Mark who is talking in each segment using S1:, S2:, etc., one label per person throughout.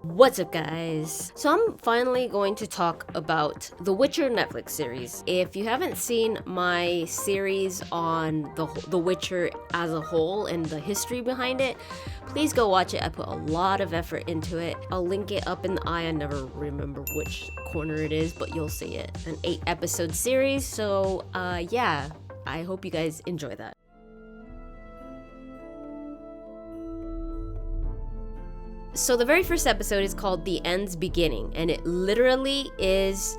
S1: What's up, guys? So I'm finally going to talk about the Witcher Netflix series. If you haven't seen my series on the Witcher as a whole and the history behind it, please go watch it. I put a lot of effort into it. I'll link it up in the eye. I never remember which corner it is, but you'll see it. An 8-episode series, so yeah, I hope you guys enjoy that. So the very first episode is called The End's Beginning, and it literally is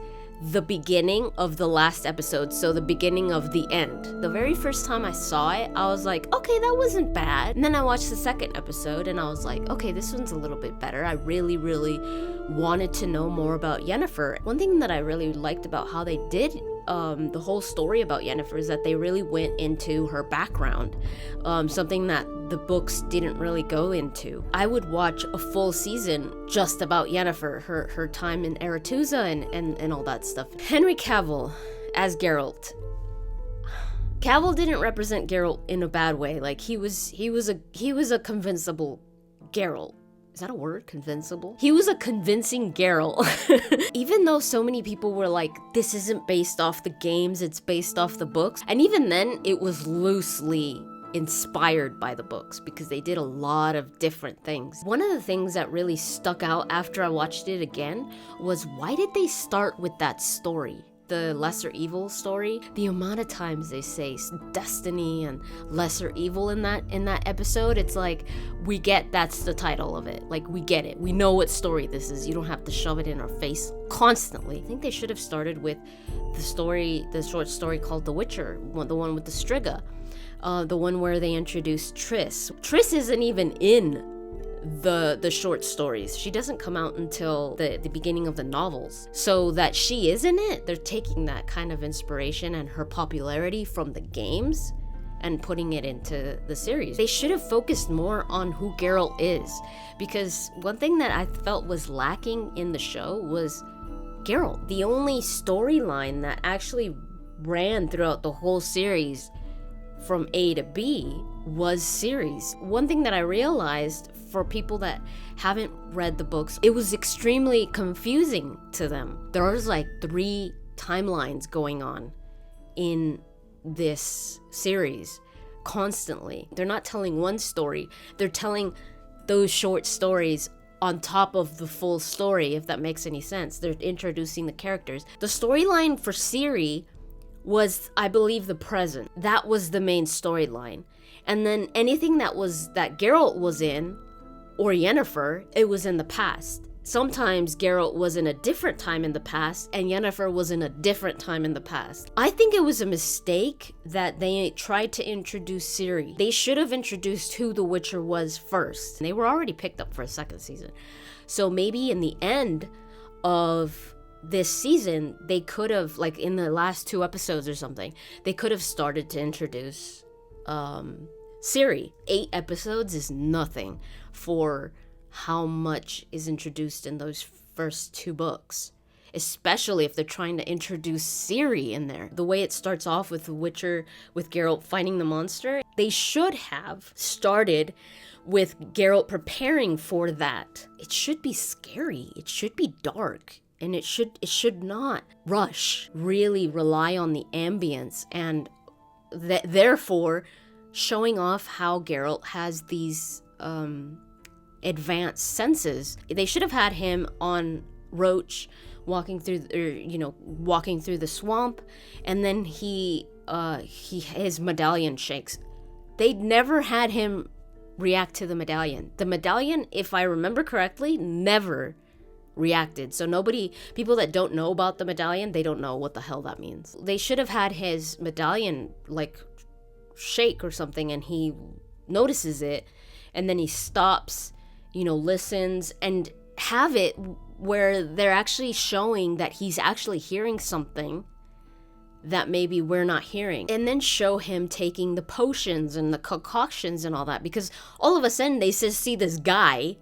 S1: the beginning of the last episode, so the beginning of the end. The very first time I saw it, I was like, okay, that wasn't bad. And then I watched the second episode, and I was like, okay, this one's a little bit better. I really wanted to know more about Yennefer. One thing that I really liked about how they did the whole story about Yennefer is that they really went into her background, something that the books didn't really go into. I would watch a full season just about Yennefer, her time in Aretuza and all that stuff. Henry Cavill as Geralt. Cavill didn't represent Geralt in a bad way. Like he was a convincible Geralt. Is that a word? Convincible? He was a convincing Geralt. Even though so many people were like, this isn't based off the games, it's based off the books. And even then, it was loosely inspired by the books because they did a lot of different things. One of the things that really stuck out after I watched it again was, why did they start with that story? The lesser evil story. The amount of times they say destiny and lesser evil in that episode, it's like, we get that's the title of it. Like, we get it. We know what story this is. You don't have to shove it in our face constantly. I think they should have started with the short story called The Witcher, the one with the Striga, the one where they introduced Triss. Triss isn't even in the short stories. She doesn't come out until the beginning of the novels. So that she is in it, they're taking that kind of inspiration and her popularity from the games and putting it into the series. They should have focused more on who Geralt is, because one thing that I felt was lacking in the show was Geralt. The only storyline that actually ran throughout the whole series from A to B was Ciri's. One thing that I realized for people that haven't read the books, it was extremely confusing to them. There was like 3 timelines going on in this series constantly. They're not telling one story, they're telling those short stories on top of the full story, if that makes any sense. They're introducing the characters. The storyline for Ciri was, I believe, the present. That was the main storyline. And then anything that Geralt was in, or Yennefer, it was in the past. Sometimes Geralt was in a different time in the past, and Yennefer was in a different time in the past. I think it was a mistake that they tried to introduce Ciri. They should have introduced who the Witcher was first. They were already picked up for a second season. So maybe in the end of this season, they could have, like in the last 2 episodes or something, they could have started to introduce Ciri. 8 episodes is nothing for how much is introduced in those first 2 books, especially if they're trying to introduce Ciri in there. The way it starts off with The Witcher, with Geralt fighting the monster, they should have started with Geralt preparing for that. It should be scary, it should be dark, and it should not rush, really rely on the ambience, and therefore showing off how Geralt has these advanced senses. They should have had him on Roach walking through the swamp, and then his medallion shakes. They'd never had him react to the medallion. The medallion, if I remember correctly, never reacted. So people that don't know about the medallion, they don't know what the hell that means. They should have had his medallion like shake or something, and he notices it, and then he stops, listens, and have it where they're actually showing that he's actually hearing something that maybe we're not hearing, and then show him taking the potions and the concoctions and all that, because all of a sudden they just see this guy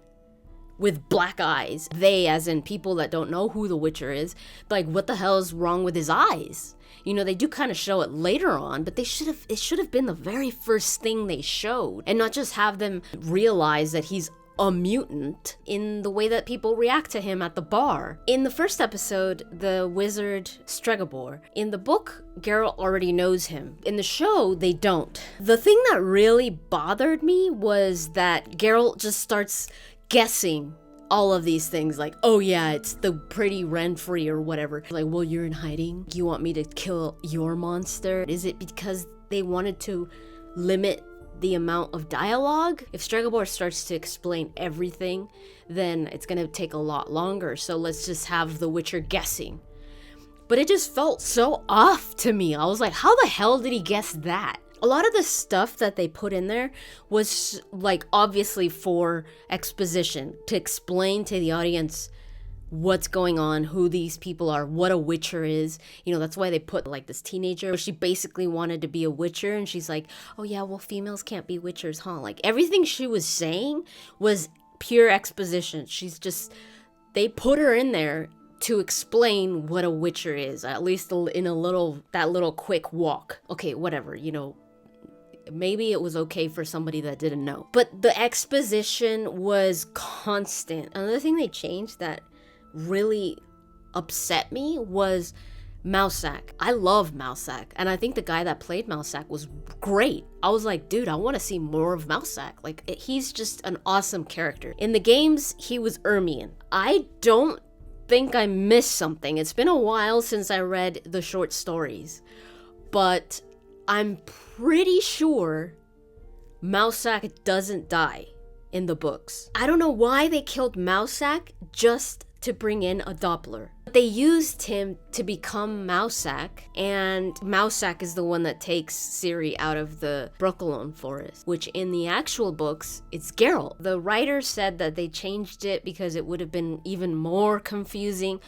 S1: with black eyes. They, as in people that don't know who the Witcher is, like, what the hell is wrong with his eyes? They do kind of show it later on, but it should have been the very first thing they showed, and not just have them realize that he's a mutant in the way that people react to him at the bar. In the first episode, the wizard Stregobor. In the book, Geralt already knows him. In the show, they don't. The thing that really bothered me was that Geralt just starts guessing all of these things, like, oh yeah, it's the pretty Renfrey or whatever. Like, well, you're in hiding? You want me to kill your monster? Is it because they wanted to limit the amount of dialogue? If Stregobor starts to explain everything, then it's gonna take a lot longer, so let's just have the Witcher guessing. But it just felt so off to me. I was like, how the hell did he guess that? A lot of the stuff that they put in there was like obviously for exposition, to explain to the audience what's going on, who these people are, what a witcher is. You know, that's why they put like this teenager. She basically wanted to be a witcher, and she's like, oh yeah, well, females can't be witchers, huh? Like, everything she was saying was pure exposition. They put her in there to explain what a witcher is, at least in that little quick walk. Okay, whatever, you know, maybe it was okay for somebody that didn't know. But the exposition was constant. Another thing they changed that really upset me was Mousak. I love Mousak, and I think the guy that played Mousak was great. I was like, dude, I want to see more of Mousak. Like, he's just an awesome character. In the games, he was Ermion. I don't think I missed something. It's been a while since I read the short stories, but I'm pretty sure Mousak doesn't die in the books. I don't know why they killed Mousak just to bring in a Doppler. They used him to become Mousak, and Mousak is the one that takes Ciri out of the Brooklyn forest, which in the actual books, it's Geralt. The writer said that they changed it because it would have been even more confusing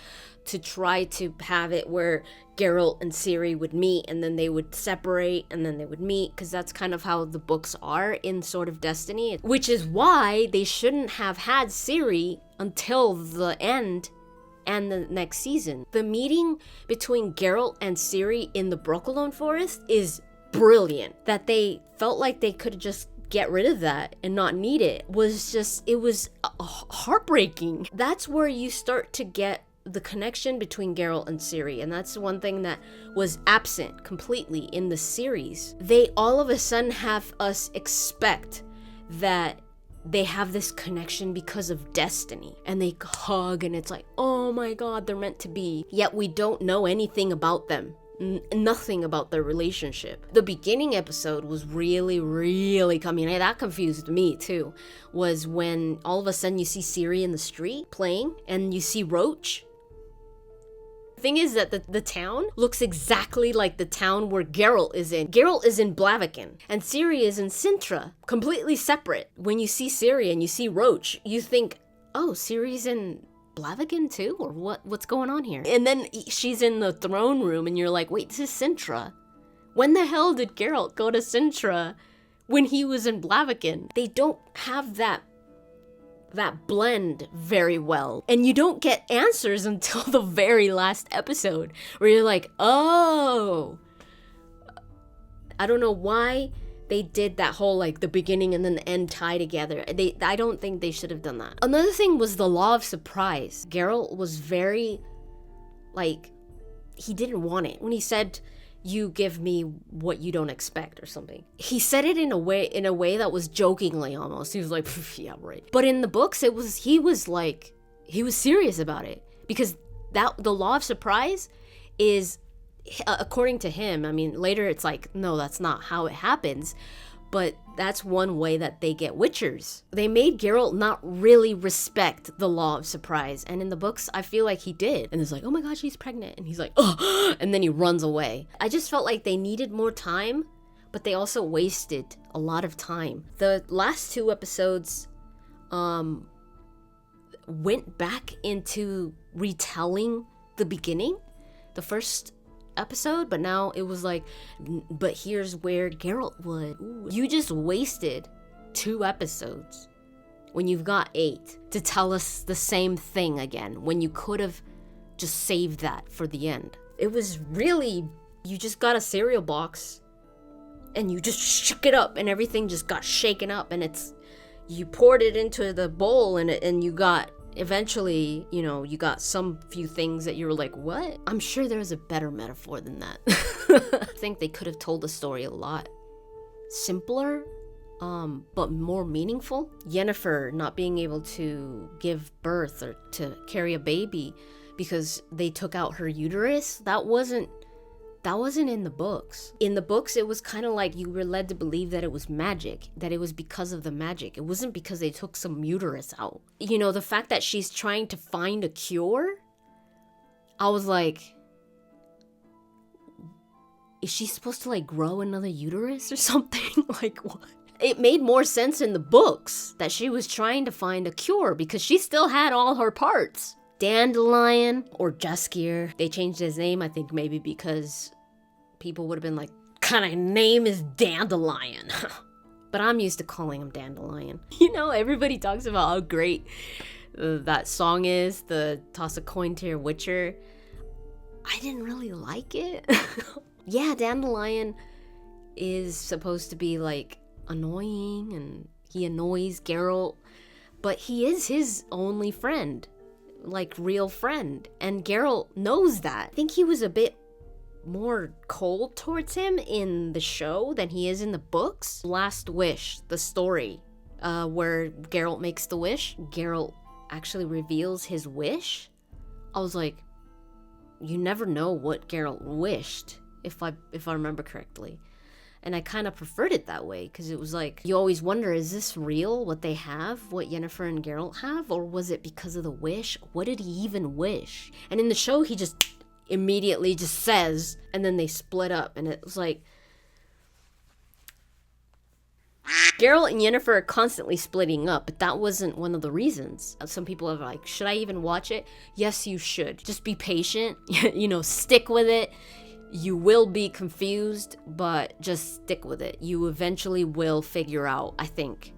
S1: to try to have it where Geralt and Ciri would meet, and then they would separate, and then they would meet, because that's kind of how the books are in Sword of Destiny, which is why they shouldn't have had Ciri until the end and the next season. The meeting between Geralt and Ciri in the Brooklyn forest is brilliant. That they felt like they could just get rid of that and not need it it was heartbreaking. That's where you start to get the connection between Geralt and Ciri, and that's one thing that was absent completely in the series. They all of a sudden have us expect that they have this connection because of destiny, and they hug, and it's like, oh my god, they're meant to be. Yet we don't know anything about them. Nothing about their relationship. The beginning episode was really coming. That confused me too. Was when all of a sudden you see Ciri in the street playing, and you see Roach. The thing is that the town looks exactly like the town where Geralt is in. Geralt is in Blaviken, and Ciri is in Sintra, completely separate. When you see Ciri and you see Roach, you think, oh, Ciri's in Blaviken too? Or what's going on here? And then she's in the throne room, and you're like, wait, this is Sintra. When the hell did Geralt go to Sintra when he was in Blaviken? They don't have that blend very well, and you don't get answers until the very last episode, where you're like, oh, I don't know why they did that whole like the beginning and then the end tie together. I don't think they should have done that. Another thing was the law of surprise. Geralt was very like, he didn't want it when he said, you give me what you don't expect or something. He said it in a way that was jokingly almost. He was like, yeah, right. But in the books, he was serious about it, because the law of surprise is, according to him, I mean, later it's like, no, that's not how it happens, but that's one way that they get witchers. They made Geralt not really respect the law of surprise, and in the books, I feel like he did. And it's like, oh my god, she's pregnant, and he's like, oh, and then he runs away. I just felt like they needed more time, but they also wasted a lot of time. The last 2 episodes went back into retelling the beginning, the first episode, but now it was like, but here's where Geralt would. Ooh. You just wasted 2 episodes when you've got 8 to tell us the same thing again, when you could have just saved that for the end. It was really, you just got a cereal box and you just shook it up, and everything just got shaken up, and you poured it into the bowl and you got, eventually, you know, you got some few things that you were like, what? I'm sure there's a better metaphor than that. I think they could have told the story a lot simpler, but more meaningful. Yennefer not being able to give birth or to carry a baby because they took out her uterus, that wasn't in the books. In the books, it was kind of like you were led to believe that it was magic, that it was because of the magic. It wasn't because they took some uterus out. You know, the fact that she's trying to find a cure, I was like, is she supposed to like grow another uterus or something? Like, what? It made more sense in the books that she was trying to find a cure because she still had all her parts. Dandelion or Jaskier, they changed his name, I think maybe because people would have been like, kind of name is Dandelion. But I'm used to calling him Dandelion. You know, everybody talks about how great that song is, the Toss a Coin to Your Witcher. I didn't really like it. Yeah, Dandelion is supposed to be like annoying and he annoys Geralt, but he is his only friend, like real friend, and Geralt knows that. I think he was a bit more cold towards him in the show than he is in the books. Last Wish, the story where Geralt makes the wish, Geralt actually reveals his wish. I was like, you never know what Geralt wished, if I remember correctly. And I kind of preferred it that way, because it was like, you always wonder, is this real, what they have, what Yennefer and Geralt have, or was it because of the wish? What did he even wish? And in the show, he just immediately just says, and then they split up, and it was like, Geralt and Yennefer are constantly splitting up, but that wasn't one of the reasons. Some people are like, should I even watch it? Yes, you should. Just be patient, you know, stick with it. You will be confused, but just stick with it. You eventually will figure out, I think,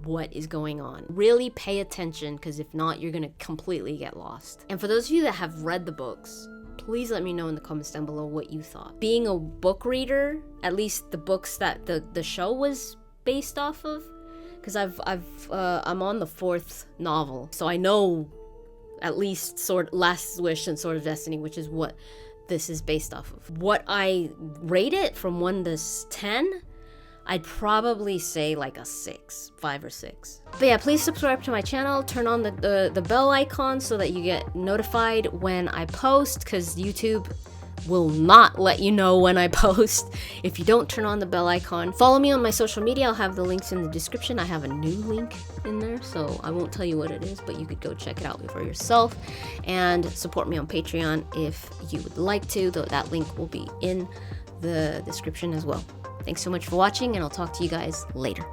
S1: what is going on. Really pay attention, because if not, you're gonna completely get lost. And for those of you that have read the books, please let me know in the comments down below what you thought. Being a book reader, at least the books that the show was based off of, because I'm on the 4th novel, so I know at least Last Wish and Sword of Destiny, which is what this is based off of. What I rate it from 1 to 10, I'd probably say like a 6, 5 or 6. But yeah, please subscribe to my channel, turn on the bell icon so that you get notified when I post, because YouTube will not let you know when I post if you don't turn on the bell icon. Follow me on my social media. I'll have the links in the description. I have a new link in there, so I won't tell you what it is, but you could go check it out for yourself, and support me on Patreon if you would like to, though that link will be in the description as well. Thanks so much for watching, and I'll talk to you guys later.